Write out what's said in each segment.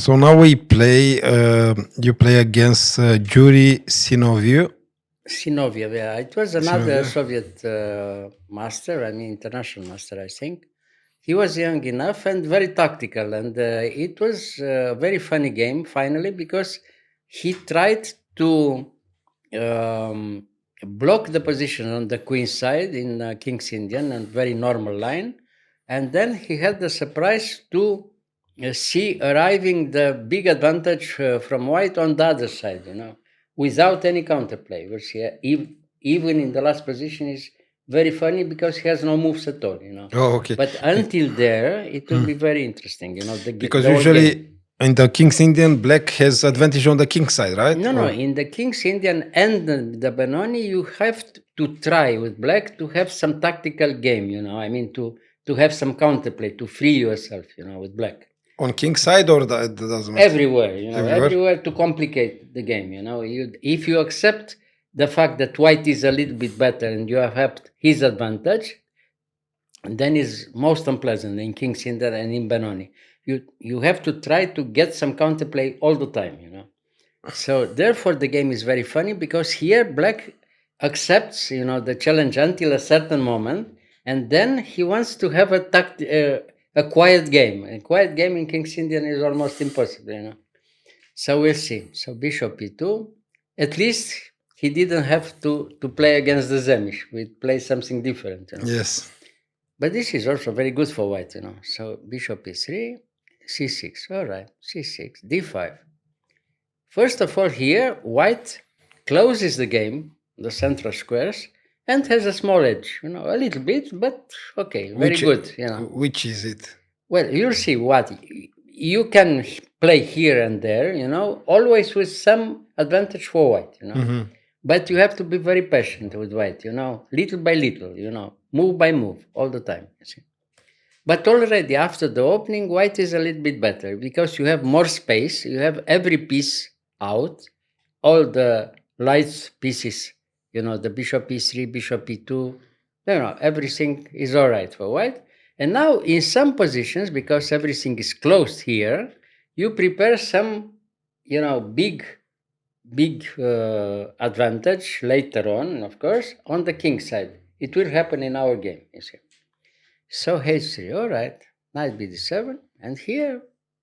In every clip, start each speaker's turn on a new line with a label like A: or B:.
A: So now we play. You play against Juri Sinowjew.
B: Sinowjew, yeah. It was another Soviet master, international master, I think. He was young enough and very tactical, and it was a very funny game finally because he tried to um, block the position on the queen side in King's Indian and very normal line, and then he had the surprise to see arriving the big advantage from white on the other side, without any counterplay, which even in the last position is very funny because he has no moves at all,
A: Oh, okay.
B: But until there, it will be very interesting,
A: Because
B: the whole
A: usually
B: game.
A: in the King's Indian, black has advantage on the king side, right?
B: No, in the King's Indian and the Benoni, you have to try with black to have some tactical game, to have some counterplay, to free yourself, with black.
A: On king side or that doesn't matter?
B: Everywhere, everywhere to complicate the game, if you accept the fact that white is a little bit better and you have his advantage, then is most unpleasant in King's Indian and in Benoni. You have to try to get some counterplay all the time, So therefore the game is very funny because here black accepts, the challenge until a certain moment, and then he wants to have a quiet game. A quiet game in King's Indian is almost impossible, So we'll see. So bishop e2. At least he didn't have to play against the Zemish. We play something different.
A: Yes.
B: But this is also very good for white, So bishop e3, c6. All right, c6, d5. First of all, here, white closes the game, the central squares, and has a small edge, a little bit, but okay, very good,
A: Which is it?
B: Well, you'll see what you can play here and there, always with some advantage for white, But you have to be very patient with white, little by little, move by move, all the time, you see. But already after the opening, white is a little bit better because you have more space, you have every piece out, all the light pieces, the bishop e3, bishop e2, everything is all right for white. And now in some positions, because everything is closed here, you prepare some, big advantage later on, of course, on the king side. It will happen in our game, you see. So h3, all right, knight bd7, and here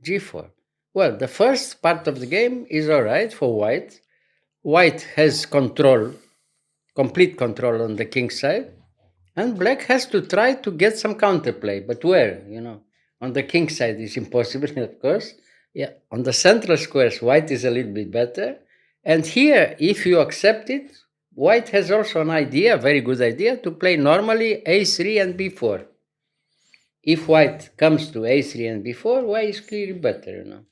B: g4. Well, the first part of the game is all right for white. White has complete control on the king side, and black has to try to get some counterplay. But where? On the king side is impossible, of course. Yeah, on the central squares, white is a little bit better. And here, if you accept it, white has also an idea, a very good idea, to play normally a3 and b4. If white comes to a3 and b4, white is clearly better,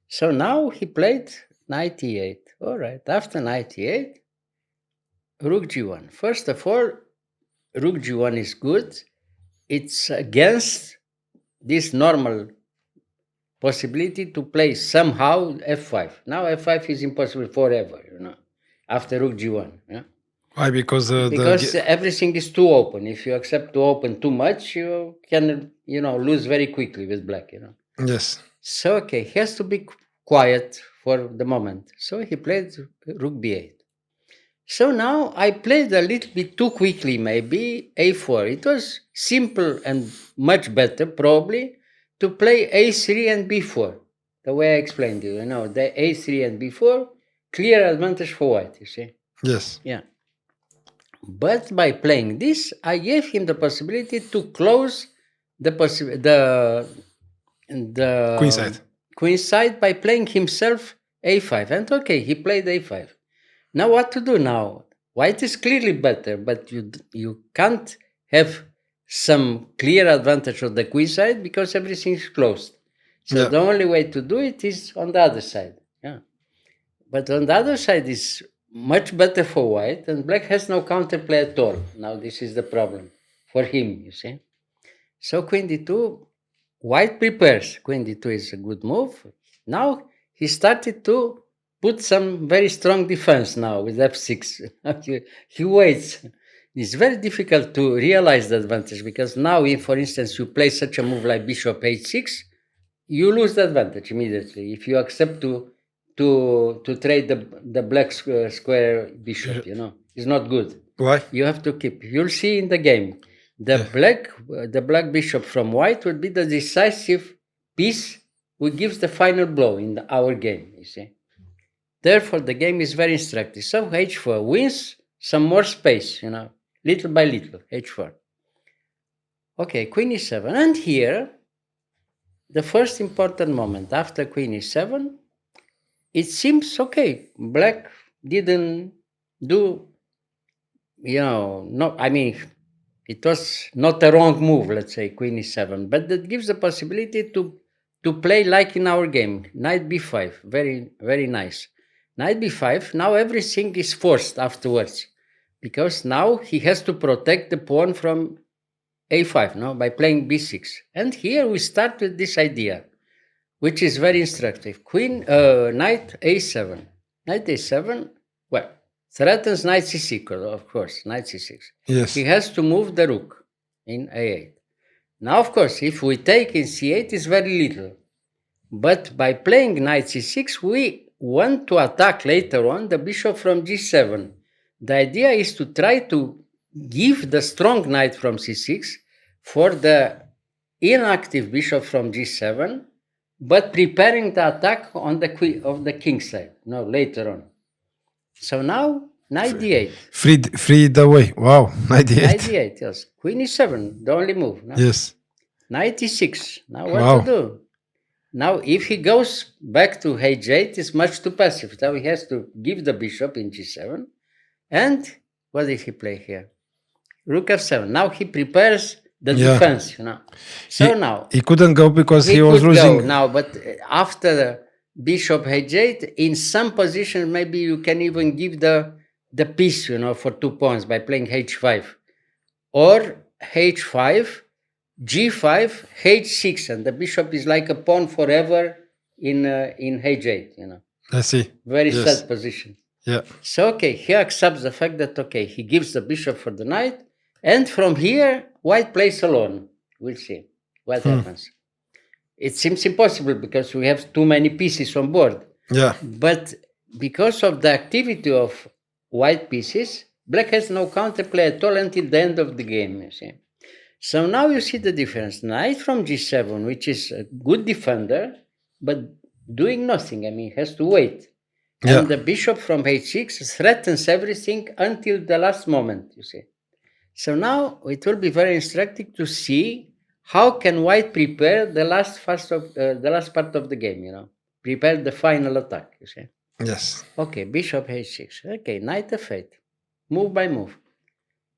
B: So now he played knight e8. All right, after knight e8, rook g1. First of all, rook g1 is good. It's against this normal possibility to play somehow f5. Now f5 is impossible forever, after rook g1.
A: Why? Because
B: everything is too open. If you accept to open too much, you can, lose very quickly with black,
A: Yes.
B: So, okay, he has to be quiet for the moment. So he played rook b8. So now I played a little bit too quickly, maybe a4. It was simple and much better, probably, to play a3 and b4. The way I explained to you, the a3 and b4, clear advantage for white, you see.
A: Yes.
B: Yeah. But by playing this, I gave him the possibility to close the queen side by playing himself a5. And okay, he played a5. Now what to do now? White is clearly better, but you can't have some clear advantage on the queen side because everything is closed. So the only way to do it is on the other side. Yeah. But on the other side is much better for white, and black has no counterplay at all. Now this is the problem for him, you see. So queen d2, white prepares. Queen d2 is a good move. Now he started to put some very strong defense now with f6. He waits. It's very difficult to realize the advantage because now if, for instance, you play such a move like bishop h6, you lose the advantage immediately if you accept to trade the black square bishop. It's not good.
A: Why?
B: You have to keep. You'll see in the game, the black bishop from white would be the decisive piece who gives the final blow in our game. You see. Therefore, the game is very instructive. So h4 wins some more space. Little by little. h4. Okay, queen e7, and here the first important moment after queen e7, it seems okay. Black didn't do, no, I mean, it was not a wrong move, let's say, queen e7, but that gives the possibility to play like in our game, knight b5, very, very nice. Knight b5, now everything is forced afterwards, because now he has to protect the pawn from a5, no, by playing b6. And here we start with this idea, which is very instructive. Knight a7. Knight a7, well, threatens knight c6, of course, knight c6.
A: Yes.
B: He has to move the rook in a8. Now, of course, if we take in c8, it's very little. But by playing knight c6, we want to attack later on the bishop from g7. The idea is to try to give the strong knight from c6 for the inactive bishop from g7, but preparing the attack on the king side. No, later on. So now knight d8.
A: Free the way. Wow, 98.
B: Knight d8, yes. Queen e7, the only move. No?
A: Yes.
B: Knight e6. Now what
A: Wow.
B: to do? Now, if he goes back to h8, it's much too passive. Now he has to give the bishop in g7. And what did he play here? Rook f7. Now he prepares the defense, So now
A: he couldn't go because he was
B: could
A: losing.
B: go now, but after the bishop h8, in some positions, maybe you can even give the piece, for 2 pawns by playing h5. Or h5, g5, h6, and the bishop is like a pawn forever in h8,
A: I see.
B: Very
A: Yes.
B: sad position.
A: Yeah.
B: So, okay, he accepts the fact that, okay, he gives the bishop for the knight, and from here, white plays alone. We'll see what happens. It seems impossible because we have too many pieces on board.
A: Yeah.
B: But because of the activity of white pieces, black has no counterplay at all until the end of the game, you see. So now you see the difference. Knight from g7, which is a good defender, but doing nothing. I mean, has to wait.
A: Yeah.
B: And the bishop from h6 threatens everything until the last moment, you see. So now it will be very instructive to see how can white prepare the last part of the game, prepare the final attack, you see.
A: Yes.
B: Okay, bishop h6. Okay, knight f8. Move by move.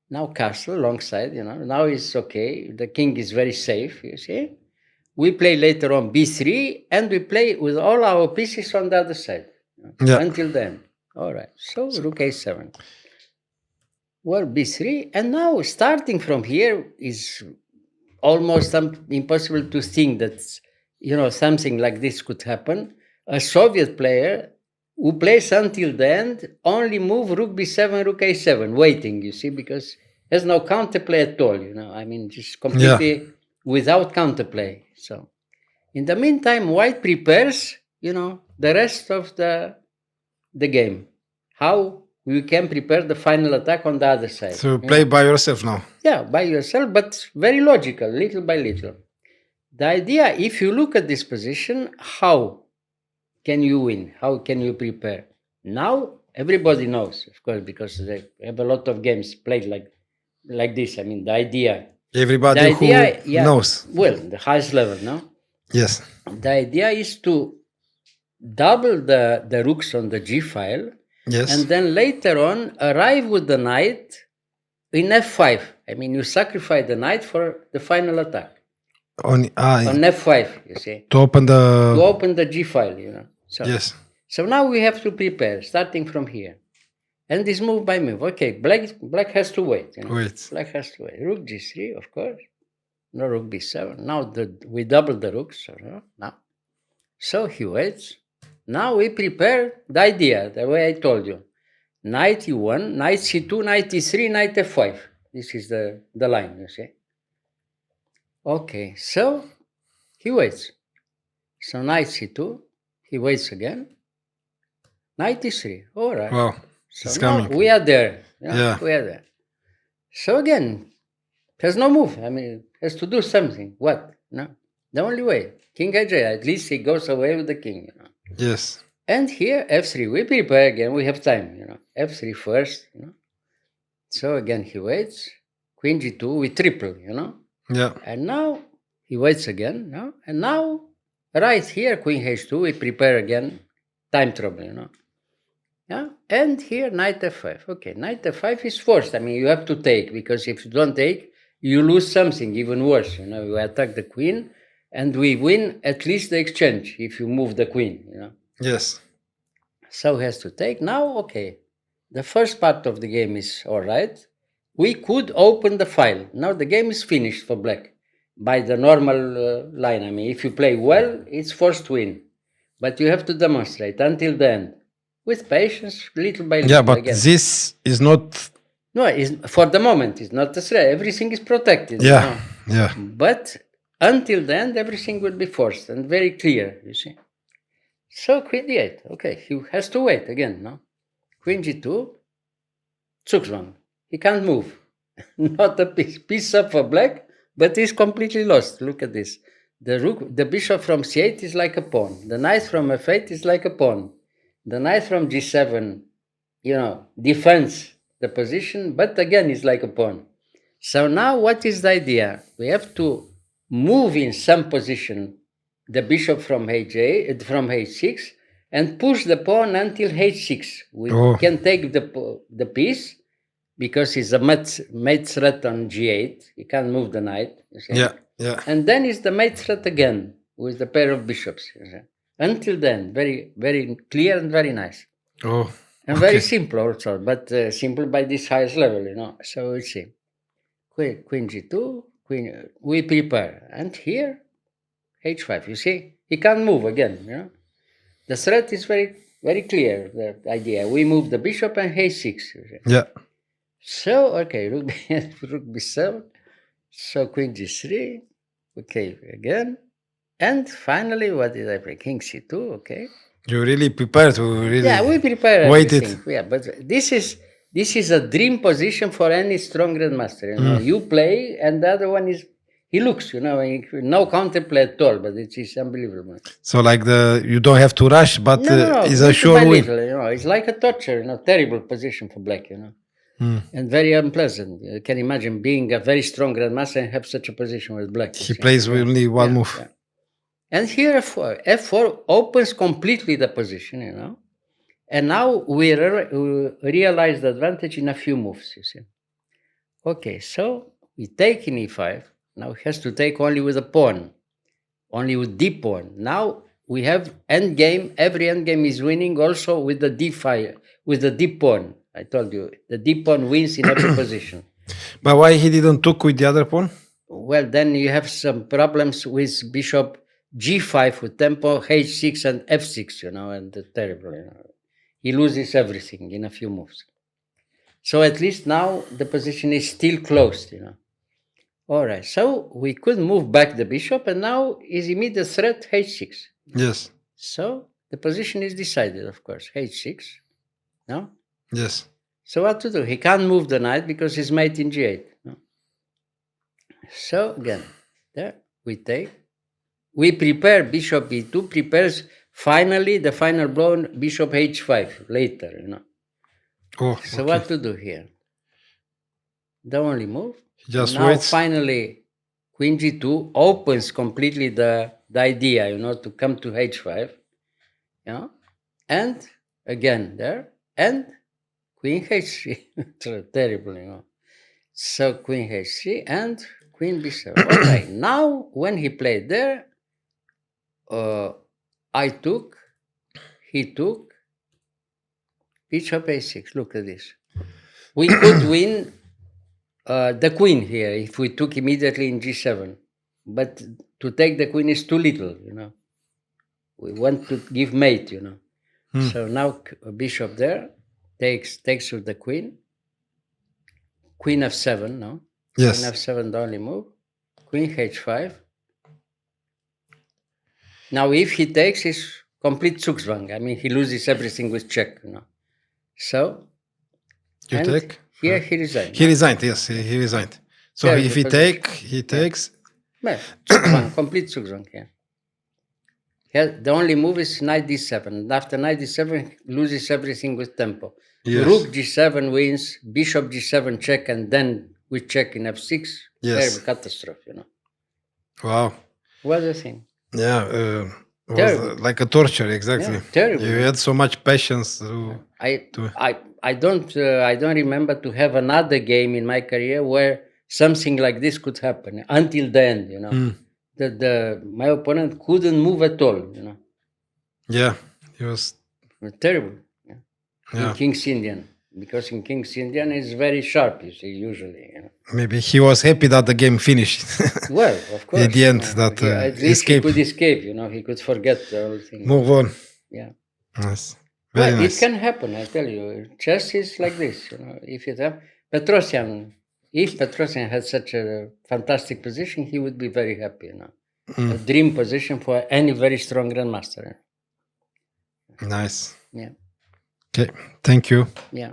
B: Now castle alongside, now it's okay. The king is very safe, you see. We play later on b3, and we play with all our pieces on the other side until then. All right, so rook a7. Well, b3, and now starting from here is almost impossible to think that, something like this could happen. A Soviet player who plays until the end only move rook b7, rook a7, waiting, you see, because there's no counterplay at all, I mean, just completely without counterplay. So, in the meantime, white prepares, the rest of the game. How you can prepare the final attack on the other side.
A: So play by yourself now.
B: Yeah, by yourself, but very logical, little by little. The idea, if you look at this position, how can you win? How can you prepare? Now, everybody knows, of course, because they have a lot of games played like this. I mean, the idea.
A: Everybody who knows.
B: Well, the highest level, no?
A: Yes.
B: The idea is to double the rooks on the G file.
A: Yes.
B: And then later on, arrive with the knight in f5. I mean, you sacrifice the knight for the final attack. On f5, you see.
A: To open the
B: G file, So,
A: yes.
B: So now we have to prepare, starting from here. And this move by move. Okay, black has to wait.
A: Wait.
B: Black has to wait. Rook g3, of course. No, rook b7. Now we double the rooks. Now. So he waits. Now we prepare the idea, the way I told you. Knight e1, knight c2, knight e3, knight f5. This is the line, you see. Okay, so he waits. So knight c2, he waits again. Knight e3. All right.
A: Wow,
B: So
A: it's
B: now
A: coming.
B: we are there.
A: Yeah.
B: We are there. So again, there's no move. I mean, has to do something. What? No. The only way. King aj. At least he goes away with the king.
A: Yes.
B: And here f3. We prepare again. We have time. F3 first. So again he waits. Queen g2. We triple.
A: Yeah.
B: And now he waits again. And now right here Queen h2. We prepare again. Time trouble. Yeah, and here knight f5. Okay, knight f5 is forced. I mean, you have to take, because if you don't take, you lose something even worse. You attack the queen, and we win at least the exchange if you move the queen.
A: Yes.
B: So he has to take. Now, okay, the first part of the game is all right. We could open the file. Now the game is finished for black by the normal line. I mean, if you play well, it's forced win, but you have to demonstrate until the end with patience, little by little.
A: Yeah, but
B: again.
A: this is not.
B: No, for the moment, it's not a threat. Everything is protected.
A: Yeah. Yeah.
B: But until the end, everything will be forced and very clear, you see. So queen d8. Okay, he has to wait again, no? Queen g2, Zugzwang. He can't move. Not a piece. Piece up for black, but he's completely lost. Look at this. The bishop from c8 is like a pawn. The knight from f8 is like a pawn. The knight from g7, defends the position, but again is like a pawn. So now what is the idea? We have to move in some position the bishop from h6 and push the pawn until h6. We can take the piece because it's a mate threat on g8. You can't move the knight. You see?
A: Yeah. Yeah.
B: And then it's the mate threat again with the pair of bishops. You see? Until then, very, very clear and very nice.
A: Oh.
B: And very simple also, but simple by this highest level. So we'll see. Queen g2, we prepare. And here, h5. You see, he can't move again. The threat is very, very clear, the idea. We move the bishop and h6.
A: Yeah.
B: So, okay, rook b7. So queen g3. Okay, again. And finally, what did I play? King c2, okay.
A: You really prepared to really.
B: Yeah, we prepare
A: waited.
B: everything. Yeah, but this is a dream position for any strong grandmaster. You play, and the other one is he looks. No counterplay at all, but it is unbelievable.
A: So like you don't have to rush, but
B: No,
A: it's a sure win.
B: Little, it's like a torture. Terrible position for black. And very unpleasant. You can imagine being a very strong grandmaster and have such a position with black.
A: He plays with only one move.
B: Yeah. And here f4 opens completely the position, and now we realize the advantage in a few moves, you see. Okay, so we take in e5. Now he has to take only with a pawn, only with d pawn. Now we have endgame. Every endgame is winning also with the d5, with the d pawn. I told you, the d pawn wins in every position.
A: But why he didn't took with the other pawn?
B: Well, then you have some problems with bishop g5 with tempo, h6 and f6, and terrible. He loses everything in a few moves. So at least now the position is still closed. All right, so we could move back the bishop, and now is immediate threat h6.
A: Yes.
B: So the position is decided, of course, h6. No?
A: Yes.
B: So what to do? He can't move the knight because he's mate in g8. No? So again, there we take. We prepare bishop e2, prepares finally the final blow bishop h5 later.
A: Oh,
B: so
A: okay.
B: what to do here? The only move.
A: Just
B: now
A: waits.
B: Finally, queen g2 opens completely the idea, to come to h5. And again there, and queen h3. Terrible, So queen h3 and queen b7. All right. Now when he played there, I took, he took, bishop a6. Look at this. We could win the queen here if we took immediately in g7. But to take the queen is too little, We want to give mate, So now bishop there takes with the queen. Queen f7, no?
A: Yes.
B: Queen f7, the only move. Queen h5. Now, if he takes, his complete Zugzwang. I mean, he loses everything with check, So,
A: You
B: and
A: take?
B: here he resigned.
A: He resigned, yes, he resigned. So
B: Terrible
A: if he
B: position.
A: he takes.
B: Well, Zugzwang, complete Zugzwang, yeah. The only move is knight d7. And after knight d7, loses everything with tempo.
A: Yes.
B: Rook g7 wins, bishop g7 check, and then with check in f6.
A: Yes.
B: Terrible catastrophe,
A: Wow.
B: What do you think?
A: Yeah, it was like a torture, exactly.
B: Yeah, terrible.
A: You had so much patience.
B: I don't remember to have another game in my career where something like this could happen until the end. My opponent couldn't move at all.
A: Yeah, he was
B: terrible.
A: Yeah.
B: In King's Indian, because in King's Indian it's very sharp. You see, usually.
A: Maybe he was happy that the game finished.
B: Well, of course.
A: At the end, that
B: at least
A: escape.
B: he could escape. He could forget the whole thing.
A: Move on.
B: Yeah.
A: Nice. Very nice.
B: It can happen. I tell you, chess is like this. If it Petrosian, if Petrosian had such a fantastic position, he would be very happy. A dream position for any very strong grandmaster.
A: Nice.
B: Yeah.
A: Okay. Thank you.
B: Yeah.